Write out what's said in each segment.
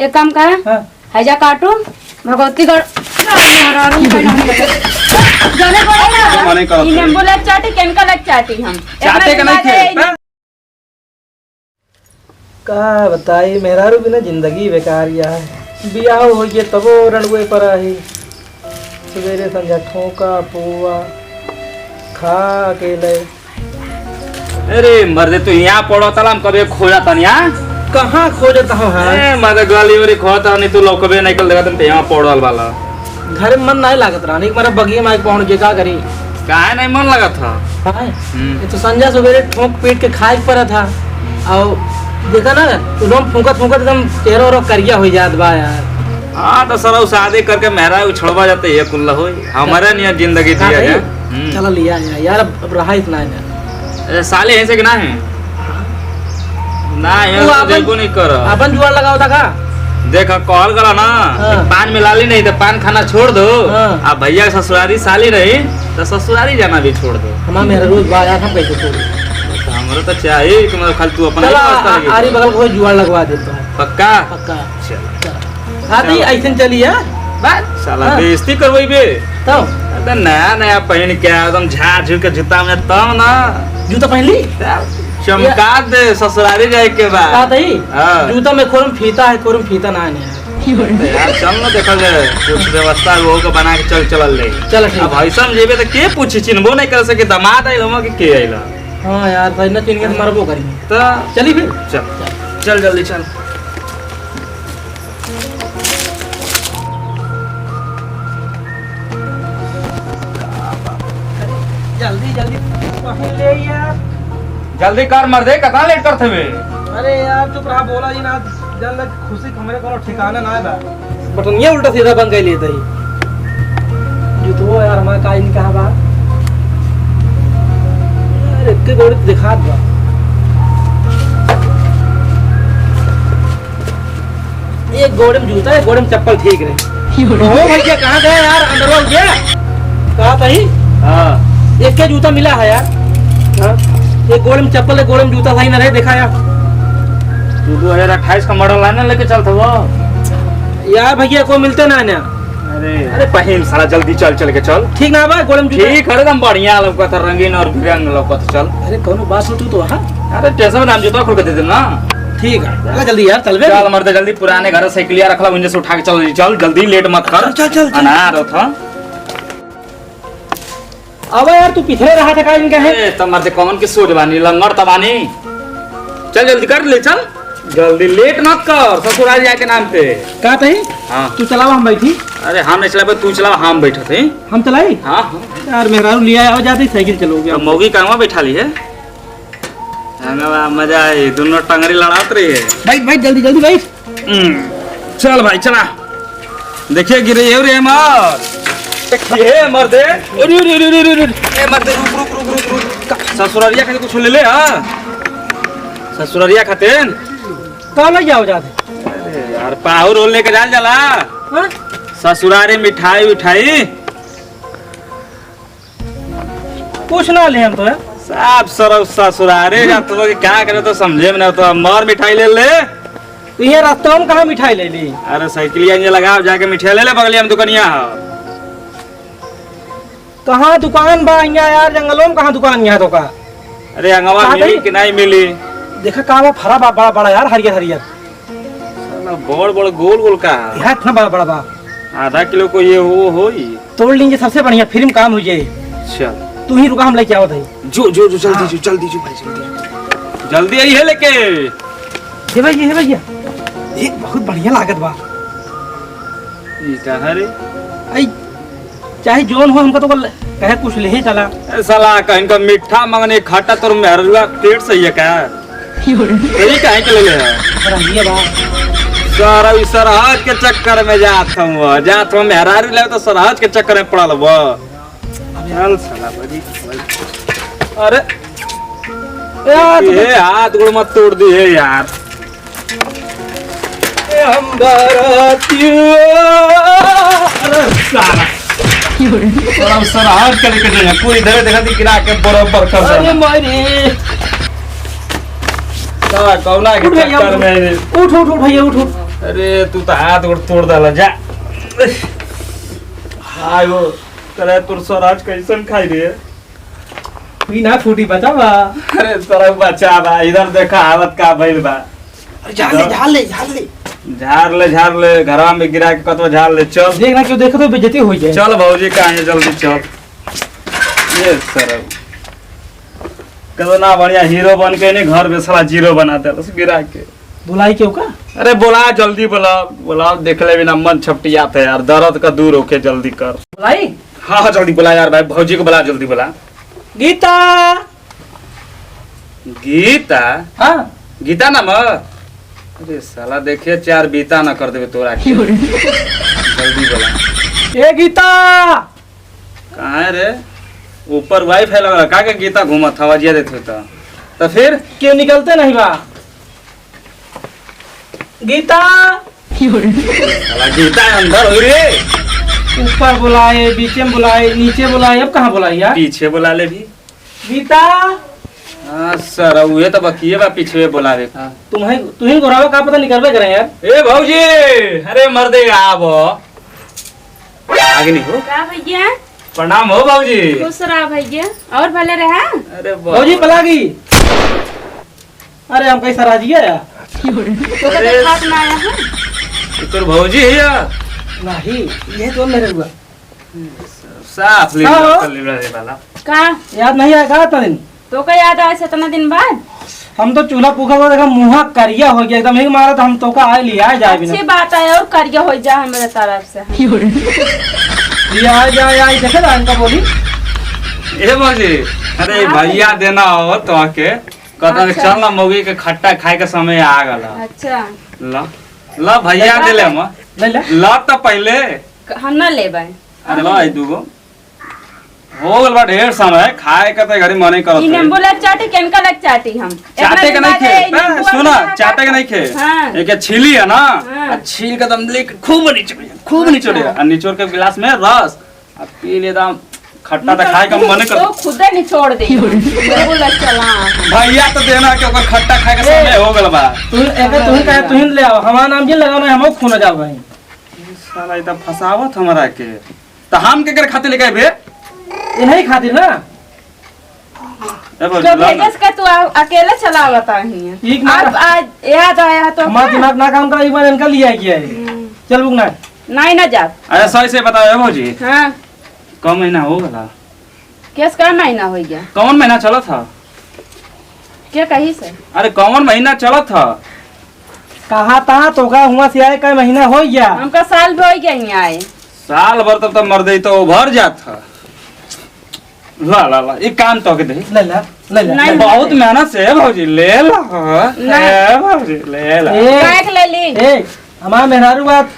एक काम कर, हैजा काटो भगवती गढ़ जाने पड़ेगा। नींबू लग चाटी केमिकल लग चाटी हम चाटे का नहीं थे का बताई मेरा रू बिना जिंदगी बेकार है। बियाह हो गया तबो रणवे पर आई सवेरे संध्या ठोका पुआ खा अकेले। अरे मर्दे तू यहाँ पड़ो तला कभी खोजा तनिया कहाँ खोजता हूँ मर्दे गली वली खोता नहीं तू लोग कभी निकल देगा तुम यहाँ पड़ल वाला घर में मन नहीं लागत रहा नहीं। मेरा बगिया में पहुँच गया क्या करी काहे नहीं मन लगा था ये तो संध्या सवेरे ठोक पीट के खाए पड़ा था और देखा ना तुम फूकत फूकत एकदम चेहरा और करिया हो जात बा यार। हाँ तो सर शादी करके मेरा उछड़वा जाते ये कुल्ला हो हमारे नहीं जिंदगी दिया है। चला लिया यार अब रहा इतना है साले ऐसे कि ना है ना यार देखो नहीं कर अपन जुआर लगाओ था का देखा कॉल करा ना पान मिला ली नहीं तो पान खाना छोड़ दो। अब भैया ससुरारी साली रही तो ससुरारी जाना भी छोड़ दो। हमारा मेरा रोज बाजार हम कैसे छोड़ हमारा तो चाहिए तुम्हारा खाली तू अपना आरी बगल को जुआर लगवा देता है पक्का पक्का। हाँ तो ऐसे चली यार बात साला बेइज्जती करवाई बे तो नया नया पहन के एकदम झाड़ झूठ के जूता में तब ना जूता पहन ली चमका दे ससुरारी जाए के बाद जूता में खोरम फीता है खोरम फीता ना है यार चल ना देखल जाए कुछ व्यवस्था वो को बना के चल चलल ले चल अब ऐसा जेबे तो के पूछी चिन्हबो नहीं कर सके दामाद आइल हम के आइला। हां यार भाई ना चिन्ह के मरबो करी तो चली फिर चल जल्दी चल जल्दी जल्दी पहन ले यार जल्दी कर मर दे कतना लेट करथे बे। अरे यार चुप रहा बोला जी ना जल खुशी हमरे कोनो ठिकाना ना है बा बटनिया उल्टा सीधा बन गई लेते जो तो यार हमारा काई नहीं कहा बा अरे के गोड़ी दिखा बा एक गोड़े में जूता है गोड़े में चप्पल ठीक रहे ओ भैया कहां गए यार अंदर हो गया कहा सही हां एक के जूता मिला है यार हां एक गोड़े में चप्पल है गोड़े में जूता सही ना रहे देखा यार तू 2028 का मॉडल लाने लेके चलता वो यार भैया को मिलते ना ना अरे पहन साला जल्दी चल चल के चल ठीक ना बा गोड़े में जूता ठीक है एकदम बढ़िया लौकत रंगीन और बिरंग लौकत चल। अरे कोनो बात हो तू तो हां अरे स्टेशन में नाम जूता खोल के दे दे ना ठीक है चल जल्दी यार चल चल मर्द जल्दी पुराने घर साइकिलिया रखला उनसे से उठा के चल चल जल्दी लेट मत कर चल चल अनार था अब यार तू पीछे रहा था का इनका है ए त मर्द कौन की सोच बानी लंगड़ तबानी चल जल्दी कर ले चल जल्दी लेट मत कर ससुराल जाके नाम पे का तही हां तू चलावा हम बैठी अरे हम नहीं चलाबे तू चला हम बैठे थे हम चलाई हां यार मेहरारू लिया आओ जाते साइकिल चलोगे अब मौगी कांवा बैठा ली है हंगवा मजा है दोनों टंगरी लड़ात रही है बैठ बैठ जल्दी जल्दी बैठ चल भाई चला देखिए गिरे रे मार ये मर्दे अरे अरे अरे अरे ए मर्दे रुक रुक रुक रुक रुक ससुरारिया खाते कुछ ले ले हां ससुरारिया खाते कहां ले जाओ जाते अरे यार पाहुर रोल लेके जाल जाला हां ससुरारे मिठाई उठाई कुछ ना ले हम तो है सब सरव ससुरारे जात लोग क्या करे तो समझे में ना तो मर मिठाई ले ले तो ये रास्ता में कहां मिठाई ले ली अरे साइकिलिया ये लगा जाके मिठाई ले ले बगलिया में दुकानिया कहां दुकान बा यहाँ यार जंगलों में कहां दुकान यहाँ तो का अरे अंगवा मिली कि नहीं मिली देखा कहां वो फरा बड़ा बड़ा यार हरियर हरियर साला बड़ बड़ गोल गोल का यहां इतना बड़ा बड़ा बा आधा किलो को ये वो होई तोड़ लेंगे सबसे बढ़िया फिर काम हो जाए चल तू ही रुका हम लेके आओ भाई जो जो जो जल्दी जो भाई जल्दी जल्दी आई है लेके ये भैया ये बहुत बढ़िया लागत बा ई कहां रे आई चाहे जोन हो हमको तो कहे कुछ ले ही चला साला कहीं का मीठा मंगने खट्टा तो मेहरुआ पेट सही है क्या यही काहे के ले ले ये बा सारा इस सरहज के चक्कर में जात हूं मेहरारू ले तो सरहज के चक्कर में पड़ल बा चल साला बड़ी अरे यार ये हाथ गोड़ मत तोड़ दी है यार हम बारातियों अरे साला और सरहज के लेके जाए कोई इधर देखा दी गिरा के बराबर कर दे अरे मारी साला कौना के चक्कर में उठ उठ उठ भैया उठ उठ अरे तू तो हाथ गोड़ तोड़ डाला जा। आयो करे तोर स्वराज कैसन खाई रे। पी ना फूटी बचा बा। अरे तोरा बच्चा बा इधर देखा हालत का भइल बा। झाड़ ले झाड़ ले झाड़ ले झाड़ ले घरवा में गिरा के कतवा झाड़ ले। चल देखना क्यों देखो तो बेइज्जती हो जाए। चल भौजी कहाँ है जल्दी चल। ये सरब कितना बढ़िया हीरो बन के नहीं घर में साला जीरो बनाते है उस गिरा के। बुलाई क्यों का? अरे बोला जल्दी बोला देख ले बिना मन छपटियात है यार दर्द का दूर होके जल्दी कर। बुलाई? हाँ जल्दी बोला यार भाई भौजी को बोला जल्दी बोला। गीता। गीता? हाँ गीता नाम? अरे साला देखिए 4 बीता ना कर देवे तोरा के। जल्दी बोला। ए गीता। कहाँ है रे? ऊपर वाईफाई लगा का के गीता घूमत हवा जिया देते तो फिर क्यों निकलते नहीं बा? गीता। साला गीता अंदर हो रे। ऊपर बुलाए बीचे में बुलाए नीचे बुलाए अब कहाँ बुलाई यार? पीछे बुला ले भी। गीता। हाँ सर उहे तो बकिए बा पीछे बुलावे का। तुम्हें गोरावा का पता निकलबे करे यार। ए भौजी अरे मर्दे आब आगे नहीं हो। का भैया? प्रणाम हो भौजी। खुश रहा भैया और भले रहा। अरे भौजी पलागी। अरे हम कैसा राजी है यार? तो कते खात ना आया है। तोर भौजी है यार? नहीं ये तो मेरे हुआ। साफ ले हाँ। रे वाला। का याद नहीं आएगा इतना दिन? तो का याद आया इतना दिन बाद? हम तो चूल्हा पूखा हुआ देखा मुँह करिया हो गया एकदम। एक मारा तो हम तो का आए लिया जाए बिना। अच्छी बात है और करिया हो जा हमारे तरफ से। लिया जाए देखे ना इनका बोली। ए भौजी अरे भैया देना हो तो आके कहता अच्छा। चल ना मौगी के खट्टा खाए के समय आ गला। अच्छा ला भैया दिले हम ले ले। ला तो पहले हम ना लेबै। अरे ला दूगो हो गल बा ढेर समय खाए के तो घरी मने करत ई नींबू लग चाटी केनका लग चाटी हम। चाटे के नहीं खे सुना चाटे के नहीं खे हाँ। एक छीली है ना हाँ। आ छील के दम ले खूब निचोड़े और निचोड़ के गिलास में रस आ पी ले दम खट्टा तो खाए के मने कर। तो खुद निचोड़ दे नींबू लग चला। भैया तो देना के ओकर खट्टा खाए के समय हो गल बा। तुम ले आओ हमारा नाम जे लगाओ ना हम खून जाओ भाई। साला इतना फसावत हमरा के तो हम के खाते लेके आबे ये नहीं खातिर ना। ए भौजी तो ला ना। भेजस का तू अकेले चला बता ही। ठीक ना। अब आज याद आया तो हमारा दिमाग ना काम करा एक बार इनका लिया किया है। चल बुक ना। नहीं ना जा। अरे सही से बताओ भौजी हाँ कौन महीना हो गला? केस का महीना हो गया? कौन महीना चला था? क्या कही से? अरे कौन महीना चला था? कहा था तो का हुआ से आए का महीना हो गया। हमका साल भी हो गया यहाँ आए। साल भर तब तो मर गई तो भर जात था। ला एक काम तो के दे ले ले ले ले। नहीं। बहुत मेहनत से है भौजी ले ला ए भौजी ले ला। बैग ले ली। ए हमारा मेहरारू बात।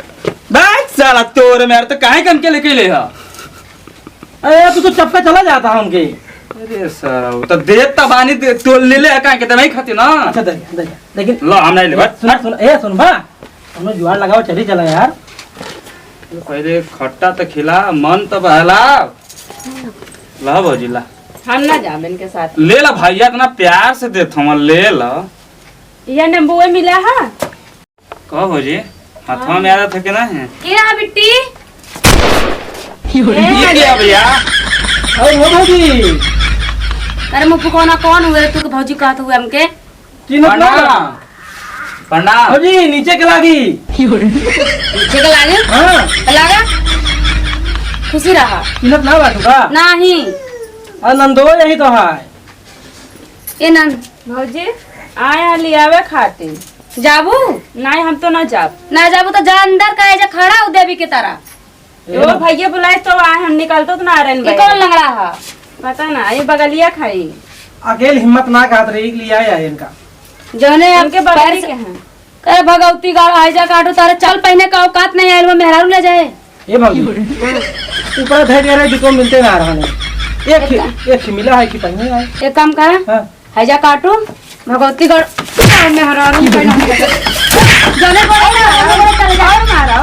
बैठ साला तोरे मेरे तो काहे कन के लेके ले हा। अरे तू तो चप्पे चला जाता है उनके। अरे सर तो दे तबानी तो ले ले काहे के नहीं खाती ना। अच्छा दे दे लेकिन ला हम नहीं ले बैठ। सुन सुन ए सुन बा हमने जुआर लगाओ चली चला यार। पहले खट्टा तो खिला मन तो बहला। ला भौजी ला हम ना जाब इनके साथ। ले ला भैया इतना प्यार से देत हम ले ला। यह नींबू मिला है। कहो भौजी हाथवा में आया था कि ना है क्या बिट्टी? ये क्या भैया? अरे वो भौजी अरे मुझको कौन हुए तू भौजी कहत हुए हमके? चिन्हत ना प्रणाम भौजी नीचे के लागी। नीचे के लागे? हाँ लागा? खुशी रहा? चिन्हत ना बाटू का? नहीं। अरे नंदो यही तो है। ये नंद भौजी आया लियावे खाते जाबू? नहीं हम तो ना जाब। ना जाबू तो जा अंदर का जा खड़ा हो देवी की तरह। वो भैया बुलाए तो आए हम निकलते तो ना आ रहे ये कौन लंगड़ा है? पता ना ये बगलिया खाई अकेले हिम्मत ना कहत रही लिया है इनका। जौने उनके बगल के हैं। अरे भगवती गाड़ आजा काटो तारे चल पहने का औकात नहीं आयल में मेहरारू ले जाए। ये भौजी ऊपर धैर्य दे रहे जिसको मिलते ना रहा नहीं। एक मिला है कि पहले आए। एक काम कर हाँ हैजा काटो भगवती गाड़ मेहरारू पहना जौने बोले ना चल जा। मारा